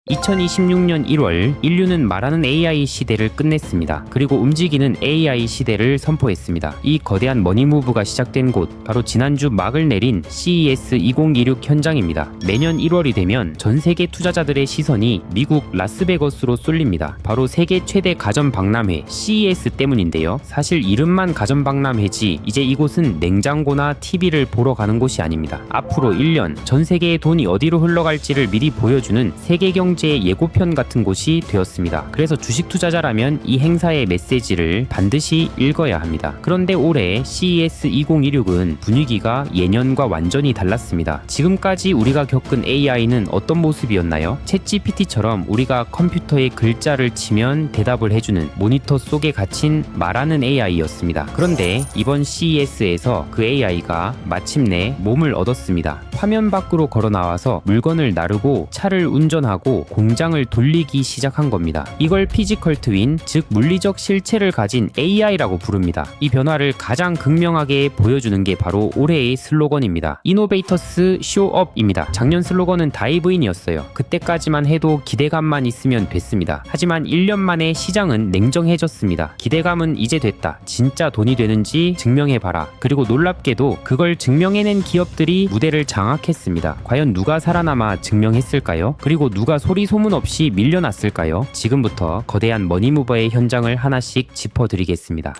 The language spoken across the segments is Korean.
2026년 1월 인류는 말하는 AI 시대를 끝냈습니다. 그리고 움직이는 AI 시대를 선포했습니다. 이 거대한 머니무브가 시작된 곳, 바로 지난주 막을 내린 CES 2026 현장입니다. 매년 1월이 되면 전 세계 투자자들의 시선이 미국 라스베거스로 쏠립니다. 바로 세계 최대 가전 박람회 CES 때문인데요. 사실 이름만 가전 박람회지 이제 이곳은 냉장고나 TV를 보러 가는 곳이 아닙니다. 앞으로 1년 전 세계의 돈이 어디로 흘러갈지를 미리 보여주는 세계 경제의 예고편 같은 곳이 되었습니다. 그래서 주식 투자자라면 이 행사의 메시지를 반드시 읽어야 합니다. 그런데 올해 CES 2026은 분위기가 예년과 완전히 달랐습니다. 지금까지 우리가 겪은 AI는 어떤 모습이었나요? 챗GPT처럼 우리가 컴퓨터에 글자를 치면 대답을 해주는 모니터 속에 갇힌 말하는 AI였습니다. 그런데 이번 CES에서 그 AI가 마침내 몸을 얻었습니다. 화면 밖으로 걸어 나와서 물건을 나르고 차를 운전하고 공장을 돌리기 시작한 겁니다. 이걸 피지컬 트윈, 즉 물리적 실체를 가진 AI라고 부릅니다. 이 변화를 가장 극명하게 보여주는 게 바로 올해의 슬로건입니다. 이노베이터스 쇼업입니다. 작년 슬로건은 다이브인이었어요. 그때까지만 해도 기대감만 있으면 됐습니다. 하지만 1년 만에 시장은 냉정해졌습니다. 기대감은 이제 됐다. 진짜 돈이 되는지 증명해봐라. 그리고 놀랍게도 그걸 증명해낸 기업들이 무대를 장악했습니다. 과연 누가 살아남아 증명했을까요? 그리고 누가 소리 소문 없이 밀려났을까요? 지금부터 거대한 머니무버의 현장을 하나씩 짚어드리겠습니다.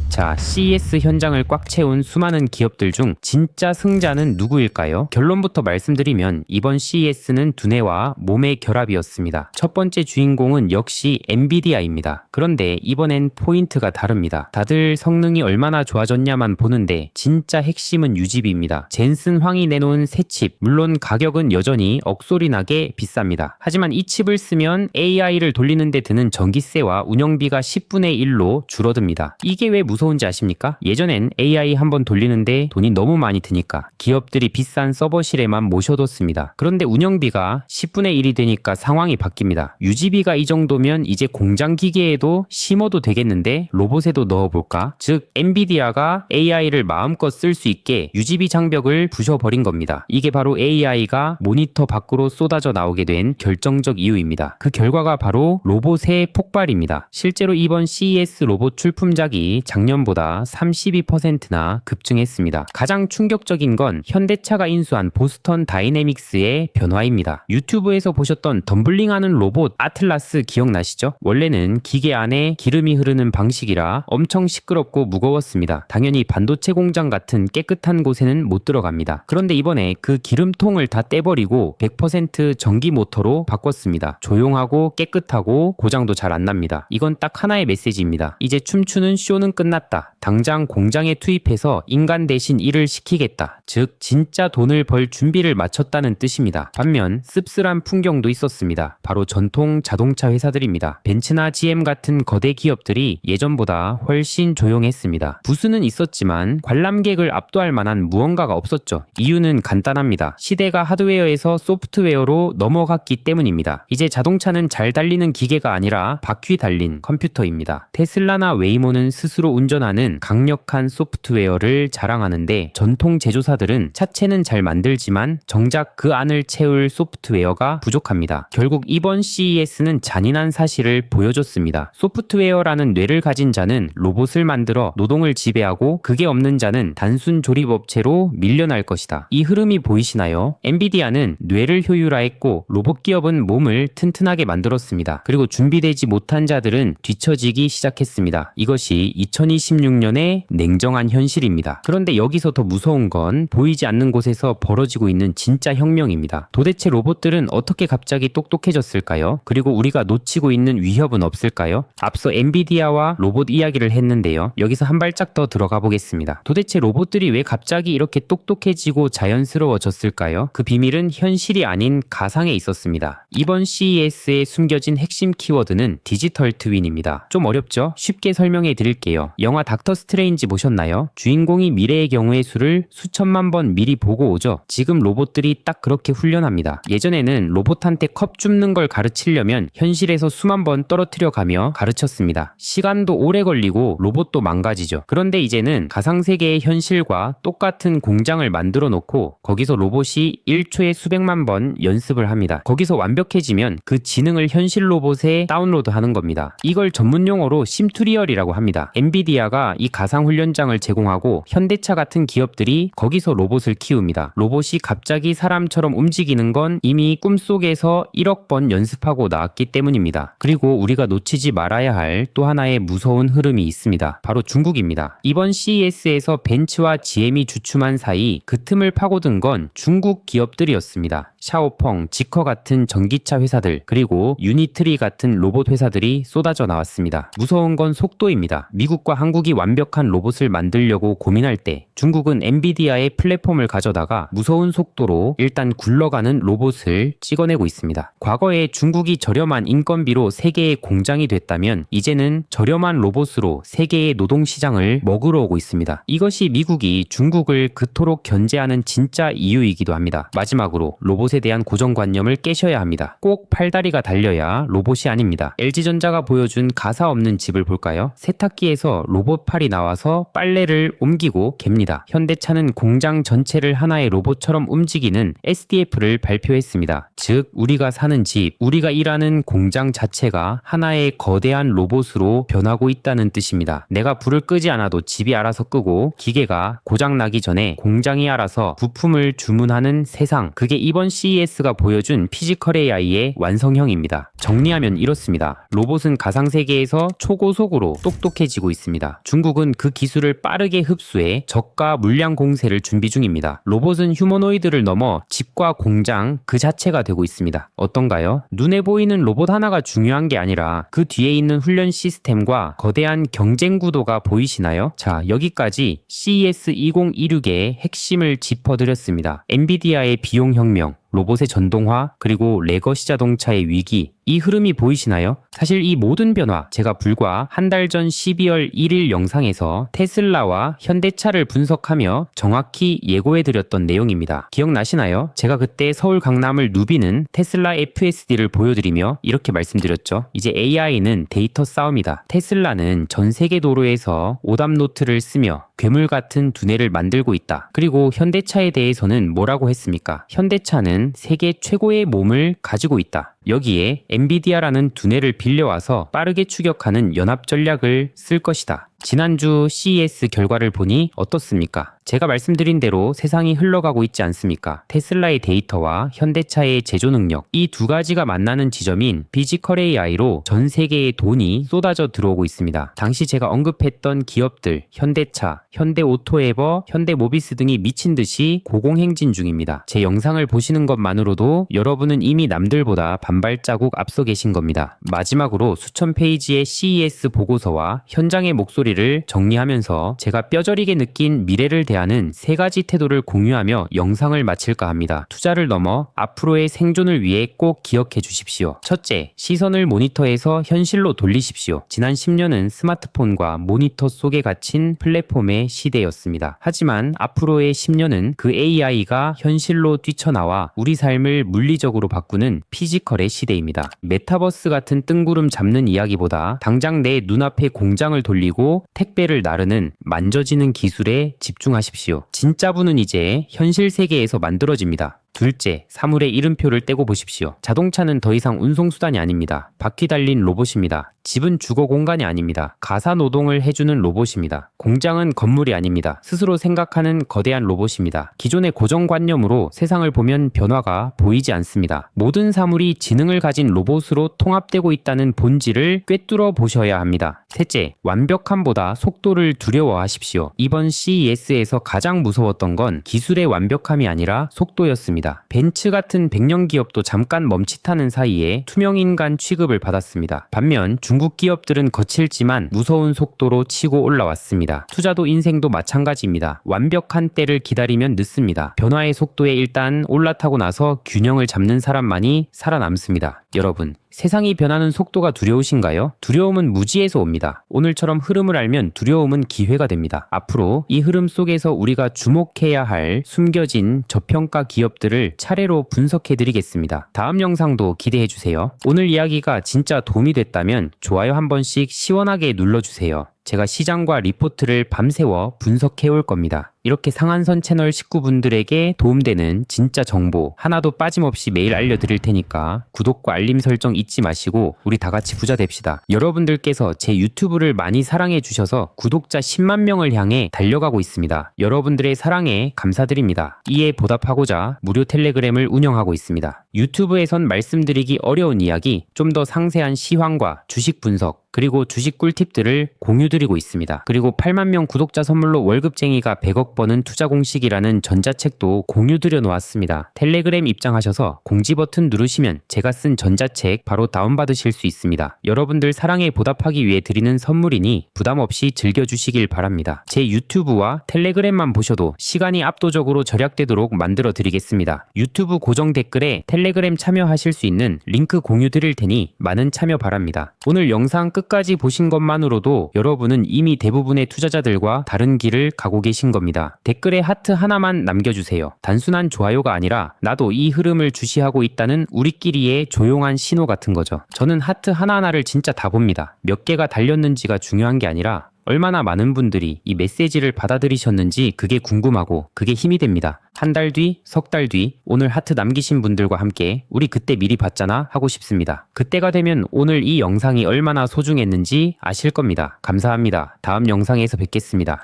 자, CES 현장을 꽉 채운 수많은 기업들 중 진짜 승자는 누구일까요? 결론부터 말씀드리면 이번 CES는 두뇌와 몸의 결합이었습니다. 첫 번째 주인공은 역시 엔비디아입니다. 그런데 이번엔 포인트가 다릅니다. 다들 성능이 얼마나 좋아졌냐만 보는데 진짜 핵심은 유지비입니다. 젠슨 황이 내놓은 새 칩, 물론 가격은 여전히 억소리 나게 비쌉니다. 하지만 이 칩을 쓰면 AI를 돌리는 데 드는 전기세와 운영비가 10분의 1로 줄어듭니다. 이게 왜 무서운지 아십니까? 예전엔 AI 한번 돌리는데 돈이 너무 많이 드니까 기업들이 비싼 서버실에만 모셔뒀습니다. 그런데 운영비가 10분의 1이 되니까 상황이 바뀝니다. 유지비가 이 정도면 이제 공장 기계에도 심어도 되겠는데 로봇에도 넣어볼까? 즉 엔비디아가 AI를 마음껏 쓸 수 있게 유지비 장벽을 부셔버린 겁니다. 이게 바로 AI가 모니터 밖으로 쏟아져 나오게 된 결정적 이유입니다. 그 결과가 바로 로봇의 폭발입니다. 실제로 이번 CES 로봇 출품작이 작년보다 32%나 급증했습니다. 가장 충격적인 건 현대차가 인수한 보스턴 다이내믹스의 변화입니다. 유튜브에서 보셨던 덤블링하는 로봇 아틀라스 기억나시죠? 원래는 기계 안에 기름이 흐르는 방식이라 엄청 시끄럽고 무거웠습니다. 당연히 반도체 공장 같은 깨끗한 곳에는 못 들어갑니다. 그런데 이번에 그 기름통을 다 떼버리고 100% 전기 모터로 바꿨습니다. 조용하고 깨끗하고 고장도 잘 안 납니다. 이건 딱 하나의 메시지입니다. 이제 춤추는 쇼는 끝났다. 당장 공장에 투입해서 인간 대신 일을 시키겠다. 즉 진짜 돈을 벌 준비를 마쳤다는 뜻입니다. 반면 씁쓸한 풍경도 있었습니다. 바로 전통 자동차 회사들입니다. 벤츠나 GM 같은 거대 기업들이 예전보다 훨씬 조용했습니다. 부수는 있었지만 관람객을 압도할 만한 무언가가 없었죠. 이유는 간단합니다. 시대가 하드웨어에서 소프트웨어로 넘어갔기 때문입니다. 이제 자동차는 잘 달리는 기계가 아니라 바퀴 달린 컴퓨터입니다. 테슬라나 웨이모는 스스로 운전하는 강력한 소프트웨어를 자랑하는데 전통 제조사들은 차체는 잘 만들지만 정작 그 안을 채울 소프트웨어가 부족합니다. 결국 이번 CES는 잔인한 사실을 보여줬습니다. 소프트웨어라는 뇌를 가진 자는 로봇을 만들어 노동을 지배하고 그게 없는 자는 단순 조립업체로 밀려날 것이다. 이 흐름이 보이시나요? 엔비디아는 뇌를 효율화했고 로봇 기업은 몸을 튼튼하게 만들었습니다. 그리고 준비되지 못한 자들은 뒤처지기 시작했습니다. 이것이 2026년의 냉정한 현실입니다. 그런데 여기서 더 무서운 건 보이지 않는 곳에서 벌어지고 있는 진짜 혁명입니다. 도대체 로봇들은 어떻게 갑자기 똑똑해졌을까요? 그리고 우리가 놓치고 있는 위협은 없을까요? 앞서 엔비디아와 로봇 이야기를 했는데요. 여기서 한 발짝 더 들어가 보겠습니다. 도대체 로봇들이 왜 갑자기 이렇게 똑똑해지고 자연스러워졌을까요? 그 비밀은 현실이 아닌 가상에 있었습니다. 이번 CES에 숨겨진 핵심 키워드는 디지털 트윈입니다. 좀 어렵죠? 쉽게 설명해 드릴게요. 영화 닥터 스트레인지 보셨나요? 주인공이 미래의 경우의 수를 수천만 번 미리 보고 오죠. 지금 로봇들이 딱 그렇게 훈련합니다. 예전에는 로봇한테 컵 줍는 걸 가르치려면 현실에서 수만 번 떨어뜨려 가며 가르쳤습니다. 시간도 오래 걸리고 로봇도 망가지죠. 그런데 이제는 가상세계의 현실과 똑같은 공장을 만들어 놓고 거기서 로봇이 1초에 수백만 번 연습을 합니다. 거기서 완벽해지면 그 지능을 현실 로봇에 다운로드 하는 겁니다. 이걸 전문 용어로 심투리얼이라고 합니다. 엔비디아가 이 가상훈련장을 제공하고 현대차 같은 기업들이 거기서 로봇을 키웁니다. 로봇이 갑자기 사람처럼 움직이는 건 이미 꿈속에서 1억 번 연습하고 나왔기 때문입니다. 그리고 우리가 놓치지 말아야 할 또 하나의 무서운 흐름이 있습니다. 바로 중국입니다. 이번 CES에서 벤츠와 GM이 주춤한 사이 그 틈을 파고든 건 중국 기업들이었습니다. 샤오펑, 지커 같은 전기차 회사들, 그리고 유니트리 같은 로봇 회사들이 쏟아져 나왔습니다. 무서운 건 속도입니다. 미국과 한국이 완벽한 로봇을 만들려고 고민할 때 중국은 엔비디아의 플랫폼을 가져다가 무서운 속도로 일단 굴러가는 로봇을 찍어내고 있습니다. 과거에 중국이 저렴한 인건비로 세계의 공장이 됐다면 이제는 저렴한 로봇으로 세계의 노동시장을 먹으러 오고 있습니다. 이것이 미국이 중국을 그토록 견제하는 진짜 이유이기도 합니다. 마지막으로 로봇에 대한 고정관념을 깨셔야 합니다. 꼭 팔다리가 달려야 로봇이 아닙니다. LG전자가 보여준 가사 없는 집을 볼까요? 세탁기에서 로봇팔이 나와서 빨래를 옮기고 갭니다. 현대차는 공장 전체를 하나의 로봇처럼 움직이는 SDF를 발표했습니다. 즉 우리가 사는 집, 우리가 일하는 공장 자체가 하나의 거대한 로봇으로 변하고 있다는 뜻입니다. 내가 불을 끄지 않아도 집이 알아서 끄고 기계가 고장나기 전에 공장이 알아서 부품을 주문하는 세상, 그게 이번 CES가 보여준 피지컬 AI의 완성형입니다. 정리하면 이렇습니다. 로봇은 가상세계에서 초고속으로 똑똑해지고 있습니다. 중국은 그 기술을 빠르게 흡수해 저가 물량 공세를 준비 중입니다. 로봇은 휴머노이드를 넘어 집과 공장 그 자체가 되고 있습니다. 어떤가요? 눈에 보이는 로봇 하나가 중요한 게 아니라 그 뒤에 있는 훈련 시스템과 거대한 경쟁 구도가 보이시나요? 자, 여기까지 CES 2016의 핵심을 짚어드렸습니다. 엔비디아의 비용 혁명, 로봇의 전동화, 그리고 레거시 자동차의 위기, 이 흐름이 보이시나요? 사실 이 모든 변화, 제가 불과 한 달 전 12월 1일 영상에서 테슬라와 현대차를 분석하며 정확히 예고해드렸던 내용입니다. 기억나시나요? 제가 그때 서울 강남을 누비는 테슬라 FSD를 보여드리며 이렇게 말씀드렸죠. 이제 AI는 데이터 싸움이다. 테슬라는 전 세계 도로에서 오답노트를 쓰며 괴물 같은 두뇌를 만들고 있다. 그리고 현대차에 대해서는 뭐라고 했습니까? 현대차는 세계 최고의 몸을 가지고 있다. 여기에 엔비디아라는 두뇌를 빌려와서 빠르게 추격하는 연합 전략을 쓸 것이다. 지난주 CES 결과를 보니 어떻습니까? 제가 말씀드린 대로 세상이 흘러가고 있지 않습니까? 테슬라의 데이터와 현대차의 제조 능력, 이 두 가지가 만나는 지점인 피지컬 AI로 전 세계의 돈이 쏟아져 들어오고 있습니다. 당시 제가 언급했던 기업들, 현대차, 현대오토에버, 현대모비스 등이 미친 듯이 고공행진 중입니다. 제 영상을 보시는 것만으로도 여러분은 이미 남들보다 반발자국 앞서 계신 겁니다. 마지막으로 수천 페이지의 CES 보고서와 현장의 목소리를 정리하면서 제가 뼈저리게 느낀 미래를 대하는 세 가지 태도를 공유하며 영상을 마칠까 합니다. 투자를 넘어 앞으로의 생존을 위해 꼭 기억해 주십시오. 첫째, 시선을 모니터에서 현실로 돌리십시오. 지난 10년은 스마트폰과 모니터 속에 갇힌 플랫폼의 시대였습니다. 하지만 앞으로의 10년은 그 AI가 현실로 뛰쳐나와 우리 삶을 물리적으로 바꾸는 피지컬의 시대입니다. 메타버스 같은 뜬구름 잡는 이야기보다 당장 내 눈앞에 공장을 돌리고 택배를 나르는 만져지는 기술에 집중하십시오. 진짜 부는 이제 현실 세계에서 만들어집니다. 둘째, 사물의 이름표를 떼고 보십시오. 자동차는 더 이상 운송수단이 아닙니다. 바퀴 달린 로봇입니다. 집은 주거 공간이 아닙니다. 가사 노동을 해주는 로봇입니다. 공장은 건물이 아닙니다. 스스로 생각하는 거대한 로봇입니다. 기존의 고정관념으로 세상을 보면 변화가 보이지 않습니다. 모든 사물이 지능을 가진 로봇으로 통합되고 있다는 본질을 꿰뚫어 보셔야 합니다. 셋째, 완벽함보다 속도를 두려워하십시오. 이번 CES에서 가장 무서웠던 건 기술의 완벽함이 아니라 속도였습니다. 벤츠 같은 100년 기업도 잠깐 멈칫하는 사이에 투명인간 취급을 받았습니다. 반면 중국 기업들은 거칠지만 무서운 속도로 치고 올라왔습니다. 투자도 인생도 마찬가지입니다. 완벽한 때를 기다리면 늦습니다. 변화의 속도에 일단 올라타고 나서 균형을 잡는 사람만이 살아남습니다. 여러분, 세상이 변하는 속도가 두려우신가요? 두려움은 무지에서 옵니다. 오늘처럼 흐름을 알면 두려움은 기회가 됩니다. 앞으로 이 흐름 속에서 우리가 주목해야 할 숨겨진 저평가 기업들을 차례로 분석해드리겠습니다. 다음 영상도 기대해주세요. 오늘 이야기가 진짜 도움이 됐다면 좋아요 한 번씩 시원하게 눌러주세요. 제가 시장과 리포트를 밤새워 분석해 올 겁니다. 이렇게 상한선 채널 식구분들에게 도움되는 진짜 정보 하나도 빠짐없이 매일 알려드릴 테니까 구독과 알림 설정 잊지 마시고 우리 다 같이 부자 됩시다. 여러분들께서 제 유튜브를 많이 사랑해 주셔서 구독자 10만 명을 향해 달려가고 있습니다. 여러분들의 사랑에 감사드립니다. 이에 보답하고자 무료 텔레그램을 운영하고 있습니다. 유튜브에선 말씀드리기 어려운 이야기, 좀 더 상세한 시황과 주식 분석, 그리고 주식 꿀팁들을 공유드리고 있습니다. 그리고 8만 명 구독자 선물로 월급쟁이가 100억 버는 투자 공식이라는 전자책도 공유드려 놓았습니다. 텔레그램 입장하셔서 공지 버튼 누르시면 제가 쓴 전자책 바로 다운받으실 수 있습니다. 여러분들 사랑에 보답하기 위해 드리는 선물이니 부담 없이 즐겨주시길 바랍니다. 제 유튜브와 텔레그램만 보셔도 시간이 압도적으로 절약되도록 만들어 드리겠습니다. 유튜브 고정 댓글에 텔레그램 참여하실 수 있는 링크 공유 드릴 테니 많은 참여 바랍니다. 오늘 영상 끝까지 보신 것만으로도 여러분은 이미 대부분의 투자자들과 다른 길을 가고 계신 겁니다. 댓글에 하트 하나만 남겨주세요. 단순한 좋아요가 아니라 나도 이 흐름을 주시하고 있다는 우리끼리의 조용한 신호 같은 거죠. 저는 하트 하나하나를 진짜 다 봅니다. 몇 개가 달렸는지가 중요한 게 아니라 얼마나 많은 분들이 이 메시지를 받아들이셨는지 그게 궁금하고 그게 힘이 됩니다. 한 달 뒤, 석 달 뒤, 오늘 하트 남기신 분들과 함께 우리 그때 미리 봤잖아 하고 싶습니다. 그때가 되면 오늘 이 영상이 얼마나 소중했는지 아실 겁니다. 감사합니다. 다음 영상에서 뵙겠습니다.